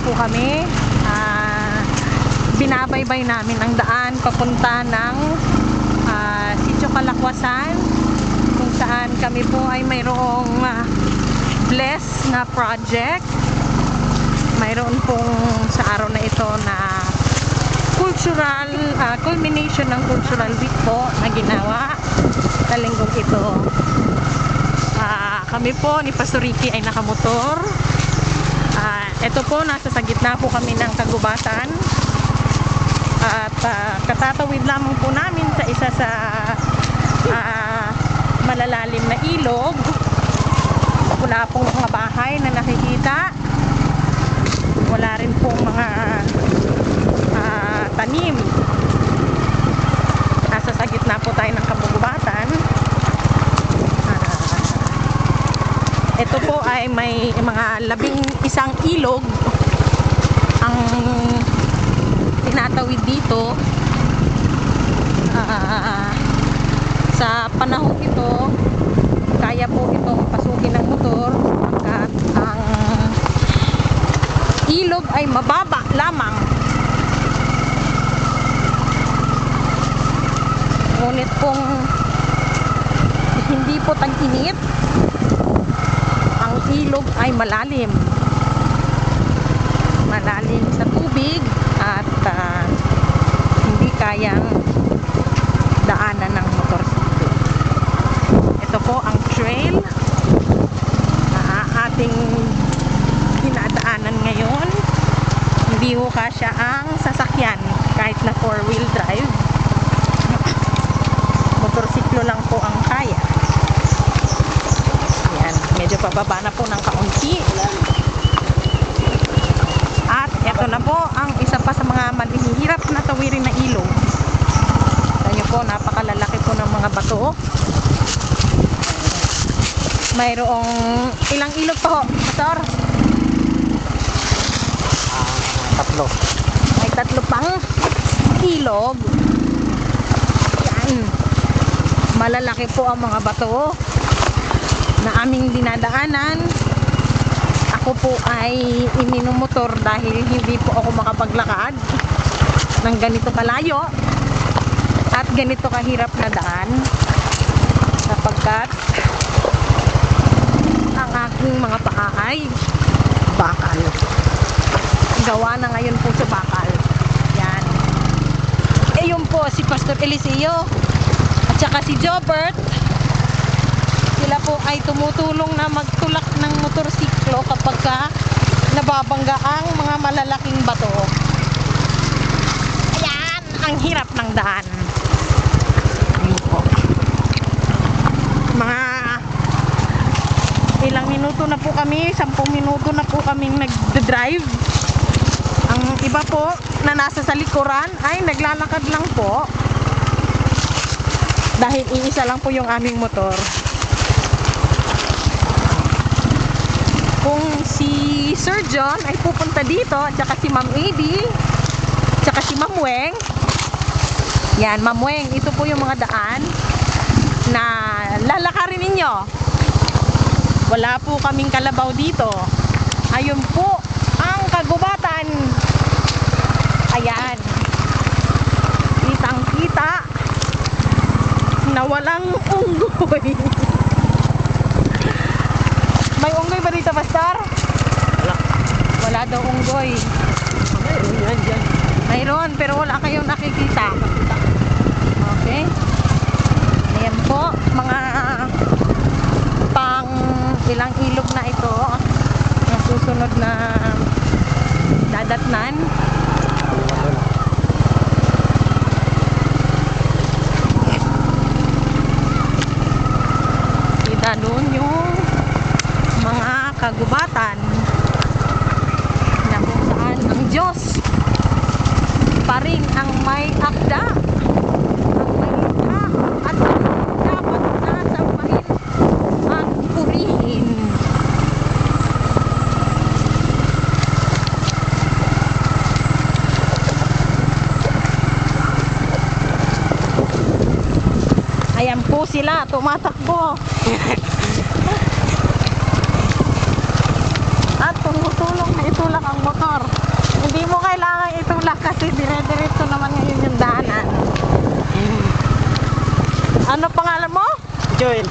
po kami. Binabaybay namin ang daan papunta ng Sitio Calakwasan, kung saan kami po ay mayroong blessed na project. Mayroon pong sa araw na ito na cultural culmination ng cultural week po na ginawa sa linggong ito. Kami po ni Pastor Ricky ay nakamotor. Ito po, nasa sa gitna po kami ng kagubatan. At katatawid lamang po namin sa isa sa malalalim na ilog. Wala pong mga bahay na nakikita. Wala rin pong mga tanim. Nasa sa gitna po tayo ng kagubatan. Ito po ay may mga 11 ilog ang tinatawid dito. Sa panahon ito, kaya po itong pasukin ng motor pagkat ang ilog ay mababa lamang. Ngunit kung hindi po tag-init, ang ilog ay malalim sa tubig at hindi kayang daanan ng motorsiklo. Ito po ang trail na ating dinadaanan ngayon. Hindi ho kasya ang sasakyan kahit na 4-wheel drive. Motorsiklo lang po ang kaya. Yan, medyo pababa na po ng kaunti. At eto na po ang isa pa sa mga mahihirap na tawirin na ilog. Ito nyo po, napakalalaki po ng mga bato. Mayroong ilang ilog pa ho, Pastor? 3. May 3 pang ilog. Yan. Malalaki po ang mga bato na aming dinadaanan. Ako po ay iminumotor dahil hindi po ako makapaglakad ng ganito kalayo at ganito kahirap na daan, sapagkat ang aking mga paa ay bakal. Gawa na ngayon po sa bakal. Yan. Yun po si Pastor Eliseo at saka si Jobert. Sila po ay tumutulong na magtulak ng motorsiklo kapag nababangga ang mga malalaking bato. Ayan, ang hirap ng daan. Ayan po. Mga ilang minuto na po kami, 10 minuto na po kaming nag-drive. Ang iba po na nasa sa likuran ay naglalakad lang po dahil iisa lang po yung aming motor. Kung si Sir John ay pupunta dito, at saka si Ma'am Ady, at saka si Ma'am Weng. Yan, Ma'am Weng, ito po yung mga daan na lalakarin ninyo. Wala po kaming kalabaw dito. Ayun po ang kagubatan. Ayan. Kitang kita na walang unggoy. May unggoy ba dito, Pastor? Wala. Wala daw unggoy. Mayroon yan dyan. Mayroon, pero wala kayong nakikita. Okay. Ayan po, mga pang ilang ilog na ito ang susunod na dadatnan. Kita doon yung mga kagubatan na kung saan ang Diyos pa rin ang may akda, ang may likha, at dapat nasambahin at purihin. Ayan po sila, tumatakbo. At tumutulong na itulak ang motor. mo kailangan itulak kasi dire-diretso naman ngayon yung daanan. Ano pangalan mo? Joel.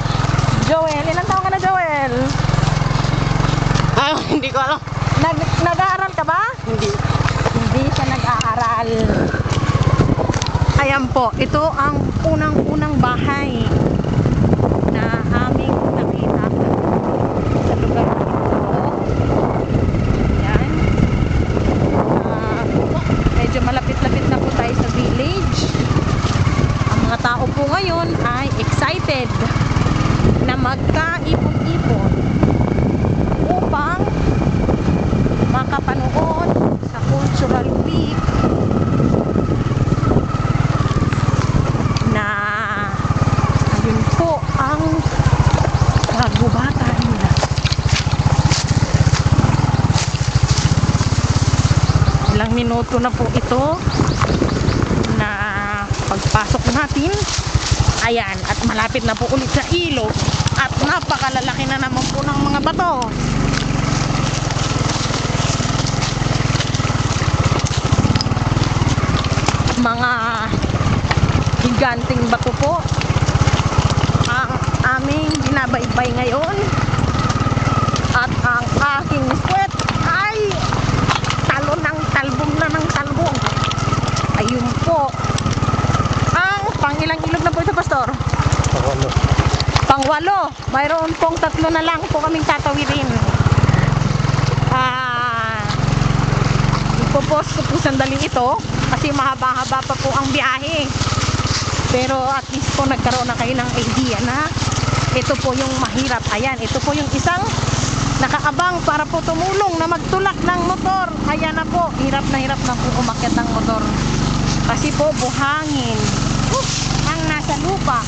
Joel. Ilan taon ka na, Joel? Ah, hindi ko alam. Nag-aaral ka ba? Hindi. Hindi siya nag-aaral. Ayan po, ito ang unang-unang bahay na aming nakita sa lugar na ito. Ayan. Medyo malapit-lapit na po tayo sa village. Ang mga tao po ngayon ay excited na magkaipon-ipon upang makapanood sa Cultural Week na ayun po ang kagubatan nila. Ilang minuto na po ito na pagpasok natin. Ayan, at malapit na po ulit sa ilog at napakalalaki na naman po ng mga bato. Mga higanting bato po ang aming binabaybay ngayon, at ang aking sweat ay talon ng talbong na ng talbong. Ayun po ang pangilang ilog na po ito, Pastor? Pangwalo. Pangwalo. Mayroon pong 3 na lang po kaming tatawirin. Ipopost ko po sandali ito kasi mahaba-haba pa po ang biyahe. Pero at least po nagkaroon na kayo ng idea na ito po yung mahirap. Ayan, ito po yung isang nakaabang para po tumulong na magtulak ng motor. Ayan na po, hirap na po umakyat ng motor. Kasi po buhangin ang nasa lupa.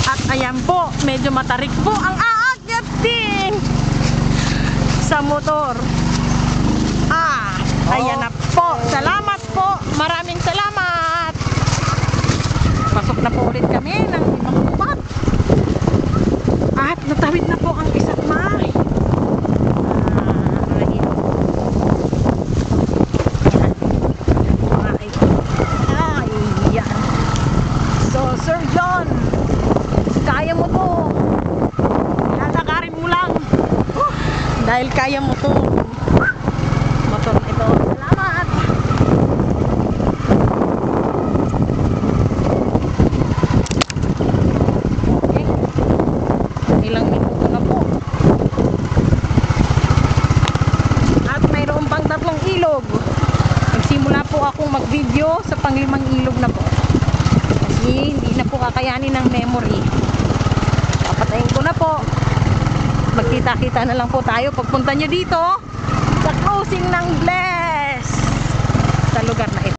At ayan po, medyo matarik po ang aakyat din sa motor. Ayan na po. Salamat po. Maraming salamat. Pasok na po ulit kami ng ibang upat. At natawid na po ang isa't may. Ayan. So, Sir John, kaya mo to. Lalakarin mo lang. Dahil kaya mo to. Motor na ito. Salamat. Okay. Ilang minuto na po. At mayroon pang 3 ilog. Nagsimula po akong mag-video sa pang-5 ilog na po. Kasi hindi na po kakayanin ng memory. Papatayin ko na po. Magkita-kita na lang po tayo pagpunta nyo dito sa closing ng Bless sa lugar na